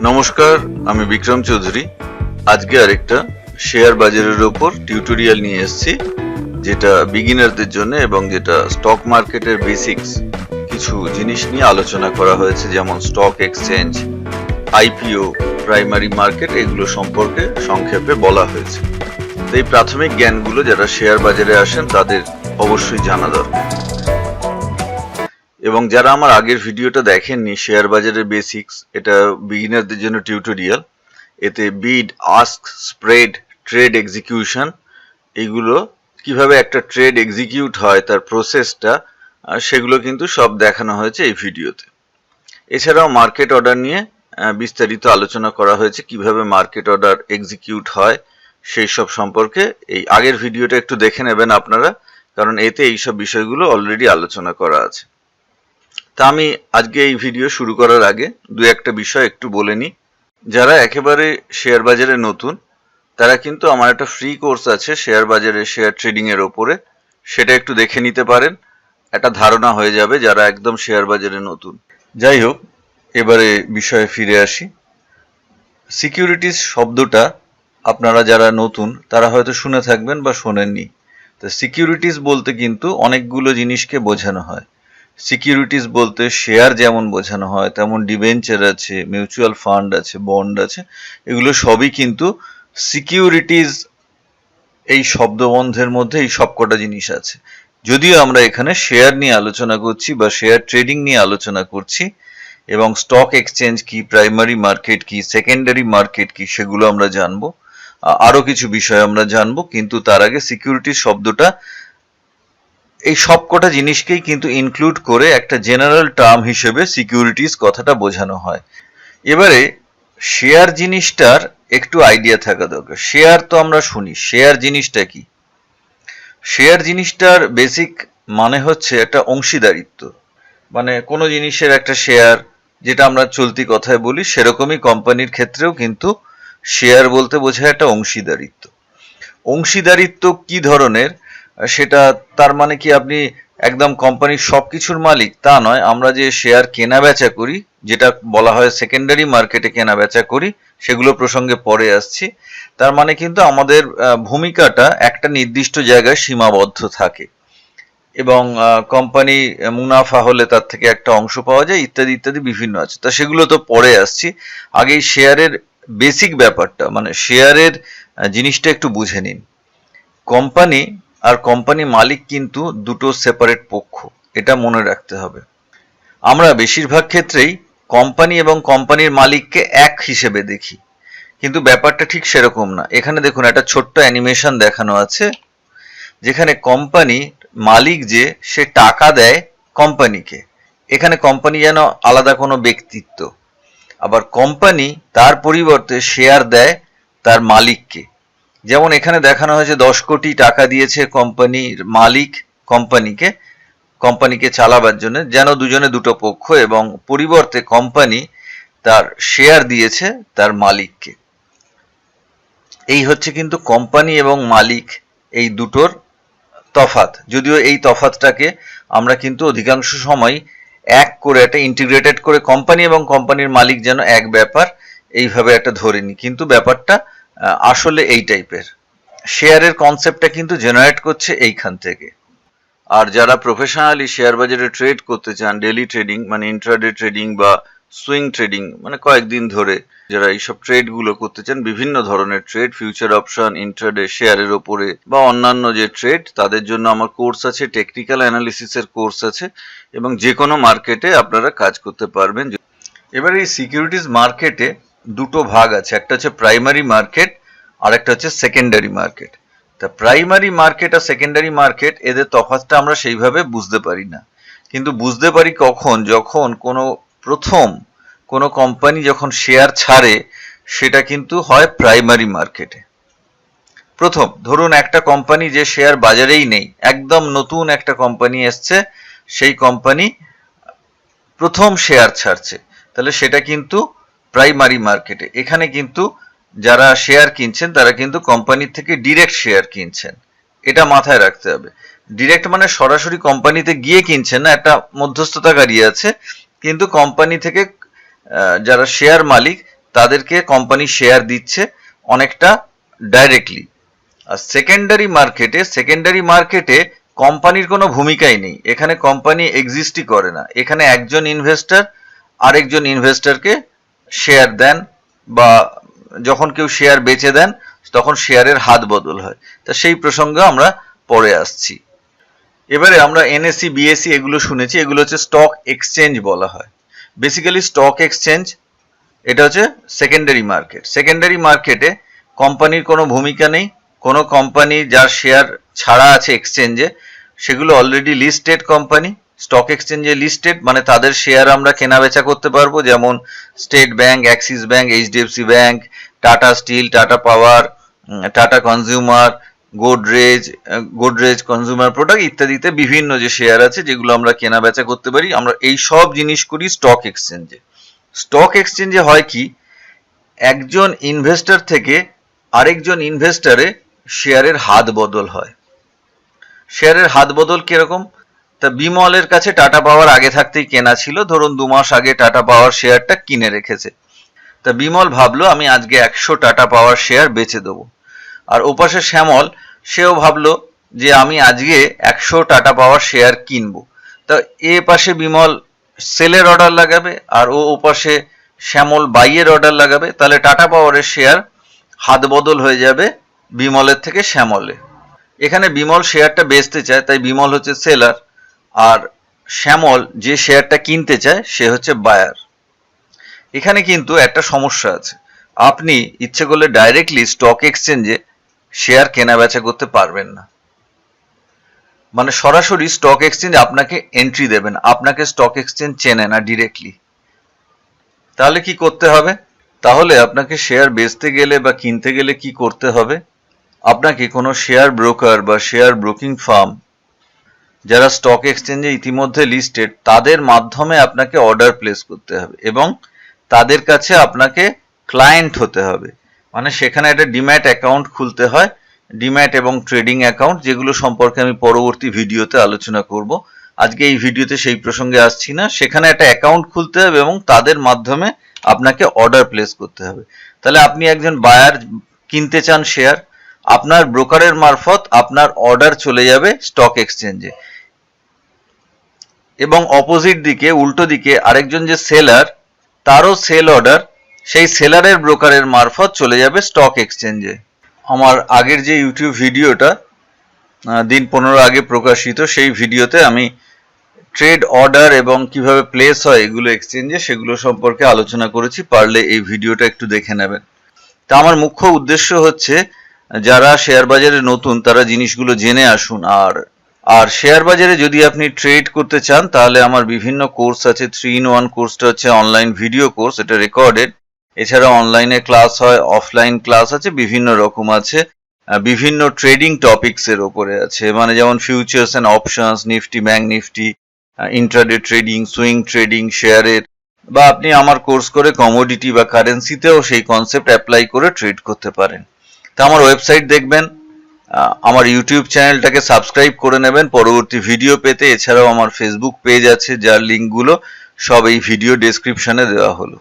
নমস্কার, আমি বিক্রম চৌধুরী। আজকে আরেকটা শেয়ার বাজারের উপর টিউটোরিয়াল নিয়ে এসেছি, যেটা বিগিনারদের জন্য এবং যেটা স্টক মার্কেটের বেসিক্স কিছু জিনিস নিয়ে আলোচনা করা হয়েছে, যেমন stock exchange, IPO, primary market, এগুলো সম্পর্কে সংক্ষেপে বলা হয়েছে। তো এই প্রাথমিক জ্ঞানগুলো যারা শেয়ার বাজারে আসেন তাদের অবশ্যই জানা দরকার। এবং যারা আমার আগের ভিডিওটা দেখেননি শেয়ার বাজারের বেসিক্স, এটা বিগিনারদের জন্য টিউটোরিয়াল। এতে বিড, আস্ক, স্প্রেড, ট্রেড এক্সিকিউশন, এগুলো কিভাবে একটা ট্রেড এক্সিকিউট হয় তার প্রসেসটা, সেগুলো কিন্তু সব দেখানো হয়েছে এই ভিডিওতে। এছাড়াও মার্কেট অর্ডার নিয়ে বিস্তারিত আলোচনা করা হয়েছে, কিভাবে মার্কেট অর্ডার এক্সিকিউট হয় সেই সব সম্পর্কে এই আগের ভিডিওটা একটু দেখে নেবেন আপনারা, কারণ এতে এইসব বিষয়গুলো অলরেডি আলোচনা করা আছে। তা আমি আজকে এই ভিডিও শুরু করার আগে দু একটা বিষয় একটু বলে নিই। যারা একেবারে শেয়ার বাজারে নতুন, তারা কিন্তু আমার একটা ফ্রি কোর্স আছে শেয়ার বাজারে শেয়ার ট্রেডিং এর ওপরে, সেটা একটু দেখে নিতে পারেন, একটা ধারণা হয়ে যাবে যারা একদম শেয়ার বাজারে নতুন। যাই হোক, এবারে বিষয়ে ফিরে আসি। সিকিউরিটিজ শব্দটা আপনারা যারা নতুন তারা হয়তো শুনে থাকবেন বা শোনেননি। তো সিকিউরিটিজ বলতে কিন্তু অনেকগুলো জিনিসকে বোঝানো হয়। সিকিউরিটিজ বলতে শেয়ার যেমন বোঝানো হয়, তেমন ডিবেঞ্চার আছে, মিউচুয়াল ফান্ড আছে, বন্ড আছে, এগুলো সবই কিন্তু সিকিউরিটিজ এই শব্দবন্ধের মধ্যে এই সবকটা জিনিস আছে। যদিও আমরা এখানে শেয়ার নিয়ে আলোচনা করছি বা শেয়ার ট্রেডিং নিয়ে আলোচনা করছি, এবং স্টক এক্সচেঞ্জ কি, প্রাইমারি মার্কেট কি, সেকেন্ডারি মার্কেট কি, সেগুলো আমরা জানবো, আরো কিছু বিষয় আমরা জানবো, কিন্তু তার আগে সিকিউরিটিজ শব্দটা এই সবকটা জিনিসকেই কিন্তু ইনক্লুড করে একটা জেনারেল টার্ম হিসেবে সিকিউরিটিজ কথাটা বোঝানো হয়। এবারে শেয়ার জিনিসটার একটু আইডিয়া থাকা দরকার। শেয়ার তো আমরা শুনি, শেয়ার জিনিসটা কি? শেয়ার জিনিসটার বেসিক মানে হচ্ছে একটা অংশীদারিত্ব, মানে কোনো জিনিসের একটা শেয়ার, যেটা আমরা চলতি কথায় বলি, সেরকমই কোম্পানির ক্ষেত্রেও কিন্তু শেয়ার বলতে বোঝায় একটা অংশীদারিত্ব। অংশীদারিত্ব কি ধরনের, সেটা তার মানে কি আপনি একদম কোম্পানির সবকিছুর মালিক তা নয়। আমরা যে শেয়ার কেনা বেচা করি, যেটা বলা হয় সেকেন্ডারি মার্কেটে কেনা বেচা করি, সেগুলো প্রসঙ্গে পরে আসছি। তার মানে কিন্তু আমাদের ভূমিকাটা একটা নির্দিষ্ট জায়গায় সীমাবদ্ধ থাকে, এবং কোম্পানি মুনাফা হলে তার থেকে একটা অংশ পাওয়া যায়, ইত্যাদি ইত্যাদি বিভিন্ন আছে। তা সেগুলো তো পরে আসছি, আগে শেয়ারের বেসিক ব্যাপারটা, মানে শেয়ারের জিনিসটা একটু বুঝে নিন। কোম্পানি আর কোম্পানি মালিক কিন্তু দুটো সেপারেট পক্ষ, এটা মনে রাখতে হবে। আমরা বেশিরভাগ ক্ষেত্রেই কোম্পানি এবং কোম্পানির মালিককে এক হিসেবে দেখি, কিন্তু ব্যাপারটা ঠিক সেরকম না। এখানে দেখুন একটা ছোট্ট অ্যানিমেশন দেখানো আছে, যেখানে কোম্পানি মালিক যে সে টাকা দেয় কোম্পানিকে, এখানে কোম্পানি যেন আলাদা কোনো ব্যক্তিত্ব, আবার কোম্পানি তার পরিবর্তে শেয়ার দেয় তার মালিককে। যেমন এখানে দেখানো হয়েছে 10 কোটি টাকা দিয়েছে কোম্পানির মালিক কোম্পানিকে চালাবার জন্য, যেন দুজনে দুটো পক্ষ, এবং পরিবর্তে কোম্পানি তার শেয়ার দিয়েছে তার মালিককে। এই হচ্ছে কিন্তু কোম্পানি এবং মালিক এই দুটোর তফাৎ। যদিও এই তফাৎটাকে আমরা কিন্তু অধিকাংশ সময় এক করে একটা ইন্টিগ্রেটেড করে কোম্পানি এবং কোম্পানির মালিক যেন এক ব্যাপার এইভাবে একটা ধরে নিই, কিন্তু ব্যাপারটা আসলে এই টাইপের। শেয়ারের কনসেপ্টটা কিন্তু জেনারেট করছে এইখান থেকে। আর যারা প্রফেশনালি শেয়ার বাজারে ট্রেড করতে চান, ডেইলি ট্রেডিং মানে ইন্ট্রাডে ট্রেডিং বা সুইং ট্রেডিং, মানে কয়েকদিন ধরে যারা এইসব ট্রেড গুলো করতে চান, বিভিন্ন ধরনের ট্রেড, ফিউচার অপশন, ইন্ট্রাডে, শেয়ারের ওপরে বা অন্যান্য যে ট্রেড, তাদের জন্য আমার কোর্স আছে, টেকনিক্যাল অ্যানালিসিসের কোর্স আছে, এবং যে কোনো মার্কেটে আপনারা কাজ করতে পারবেন। এবার এই সিকিউরিটিজ মার্কেটে দুটো ভাগ আছে, একটা হচ্ছে প্রাইমারি মার্কেট আর একটা হচ্ছে সেকেন্ডারি মার্কেট। তা প্রাইমারি মার্কেট আর সেকেন্ডারি মার্কেট, এদের তফাৎটা আমরা সেইভাবে বুঝতে পারি না, কিন্তু বুঝতে পারি কখন, যখন কোনো কোম্পানি যখন শেয়ার ছাড়ে, সেটা কিন্তু হয় প্রাইমারি মার্কেটে। প্রথম ধরুন একটা কোম্পানি যে শেয়ার বাজারেই নেই, একদম নতুন একটা কোম্পানি এসছে, সেই কোম্পানি প্রথম শেয়ার ছাড়ছে, তাহলে সেটা কিন্তু প্রাইমারি মার্কেটে। এখানে কিন্তু যারা শেয়ার কিনছেন তারা কিন্তু কোম্পানির থেকে ডিরেক্ট শেয়ার কিনছেন, এটা মাথায় রাখতে হবে। ডিরেক্ট মানে সরাসরি কোম্পানিতে গিয়ে কিনছেন না, একটা মধ্যস্থতাকারী আছে, কিন্তু কোম্পানি থেকে যারা শেয়ার মালিক তাদেরকে কোম্পানি শেয়ার দিচ্ছে অনেকটা ডাইরেক্টলি। আর সেকেন্ডারি মার্কেটে কোম্পানির কোনো ভূমিকাই নেই, এখানে কোম্পানি এক্সিস্টই করে না, এখানে একজন ইনভেস্টর আরেকজন ইনভেস্টরকে শেয়ার দেন, বা যখন কেউ শেয়ার বেচে দেন তখন শেয়ারের হাত বদল হয়। তা সেই প্রসঙ্গে আমরা পরে আসছি। এবারে আমরা এনএসসি বিএসসি এগুলো শুনেছি, এগুলো হচ্ছে স্টক এক্সচেঞ্জ বলা হয়। বেসিক্যালি স্টক এক্সচেঞ্জ এটা হচ্ছে সেকেন্ডারি মার্কেটে কোম্পানির কোনো ভূমিকা নেই। কোনো কোম্পানি যার শেয়ার ছাড়া আছে এক্সচেঞ্জে সেগুলো অলরেডি লিস্টেড কোম্পানি, স্টক এক্সচেঞ্জে লিস্টেড, মানে তাদের শেয়ার আমরা কেনা বেচা করতে পারবো, যেমন state bank, Axis bank, HDFC bank, Tata steel, Tata power, Tata consumer, Godrej consumer product ইত্যাদিতে বিভিন্ন যে শেয়ার আছে যেগুলো আমরা কেনা বেচা করতে পারি, আমরা এই সব জিনিস করি স্টক এক্সচেঞ্জে। স্টক এক্সচেঞ্জে হয় কি, একজন ইনভেস্টর থেকে আরেকজন ইনভেস্টরে শেয়ারের হাত বদল হয়। শেয়ারের হাত বদল কিরকম? তা বিমলের কাছে টাটা পাওয়ার আগে থাকতেই কেনা ছিল, ধরুন 2 মাস আগে টাটা পাওয়ার শেয়ারটা কিনে রেখেছে। তা বিমল ভাবলো আমি আজকে 100 টাটা পাওয়ার শেয়ার বেচে দেবো। আর ওপাশে শ্যামল, সেও ভাবলো যে আমি আজকে 100 টাটা পাওয়ার শেয়ার কিনবো। তা এ পাশে বিমল সেলের অর্ডার লাগাবে আর ওপাশে শ্যামল বাইয়ের অর্ডার লাগাবে, তাহলে টাটা পাওয়ারের শেয়ার হাত বদল হয়ে যাবে বিমলের থেকে শ্যামলে। এখানে বিমল শেয়ারটা বেচতে চায়, তাই বিমল হচ্ছে সেলার, আর শ্যামল যে শেয়ারটা কিনতে চায় সে হচ্ছে বায়ার। এখানে কিন্তু একটা সমস্যা আছে, আপনি ইচ্ছে করলে ডাইরেক্টলি স্টক এক্সচেঞ্জে শেয়ার কেনা বেচা করতে পারবেন না। মানে সরাসরি স্টক এক্সচেঞ্জ আপনাকে এন্ট্রি দেবেন, আপনাকে স্টক এক্সচেঞ্জ চেনে না ডিরেক্টলি। তাহলে কি করতে হবে? তাহলে আপনাকে শেয়ার বেচতে গেলে বা কিনতে গেলে কি করতে হবে? আপনাকে কোনো শেয়ার ব্রোকার বা শেয়ার ব্রোকিং ফার্ম যারা স্টক এক্সচেঞ্জে ইতিমধ্যে লিস্টেড তাদের মাধ্যমে আপনাকে অর্ডার প্লেস করতে হবে এবং তাদের কাছে আপনাকে ক্লায়েন্ট হতে হবে। মানে সেখানে একটা ডিম্যাট অ্যাকাউন্ট খুলতে হয়, ডিম্যাট এবং ট্রেডিং অ্যাকাউন্ট, যেগুলো সম্পর্কে আমি পরবর্তী ভিডিওতে আলোচনা করব। আজকে এই ভিডিওতে সেই প্রসঙ্গে আসছি না। সেখানে একটা অ্যাকাউন্ট খুলতে হবে এবং তাদের মাধ্যমে আপনাকে অর্ডার প্লেস করতে হবে। তাহলে আপনি একজন বায়ার, কিনতে চান শেয়ার, আপনার ব্রোকারের মারফত আপনার অর্ডার চলে যাবে স্টক এক্সচেঞ্জে, এবং অপোজিট দিকে উল্টো দিকে আরেকজন যে সেলার, তারও সেল অর্ডার সেই সেলারের ব্রোকারের মারফত চলে যাবে স্টক এক্সচেঞ্জে। আমার আগের যে ইউটিউব ভিডিওটা দিন 15 আগে প্রকাশিত, সেই ভিডিওতে আমি ট্রেড অর্ডার এবং কিভাবে প্লেস হয় এগুলো এক্সচেঞ্জে সেগুলো সম্পর্কে আলোচনা করেছি, পারলে এই ভিডিওটা একটু দেখে নেবেন। তা আমার মুখ্য উদ্দেশ্য হচ্ছে যারা শেয়ার বাজারে নতুন তারা জিনিসগুলো জেনে আসুন। আর শেয়ার বাজারে যদি আপনি ট্রেড করতে চান তাহলে আমার বিভিন্ন কোর্স আছে। 3-in-1 কোর্সটা হচ্ছে অনলাইন ভিডিও কোর্স, এটা রেকর্ডেড। এছাড়া অনলাইনে ক্লাস হয়, অফলাইন ক্লাস আছে, বিভিন্ন রকম আছে, বিভিন্ন ট্রেডিং টপিকস এর উপরে আছে, মানে যেমন futures and options, Nifty, bank Nifty, intraday trading, swing trading শেয়ারের, বা আপনি আমার কোর্স করে কমোডিটি বা কারেন্সিতেও সেই কনসেপ্ট অ্যাপ্লাই করে ট্রেড করতে পারেন। তা আমার ওয়েবসাইট দেখবেন, আমার ইউটিউব চ্যানেলটাকে সাবস্ক্রাইব করে নেবেন পরবর্তী ভিডিও পেতে। এছাড়াও আমার ফেসবুক পেজ আছে যার লিঙ্কগুলো সব এই ভিডিও ডেসক্রিপশনে দেওয়া হলো।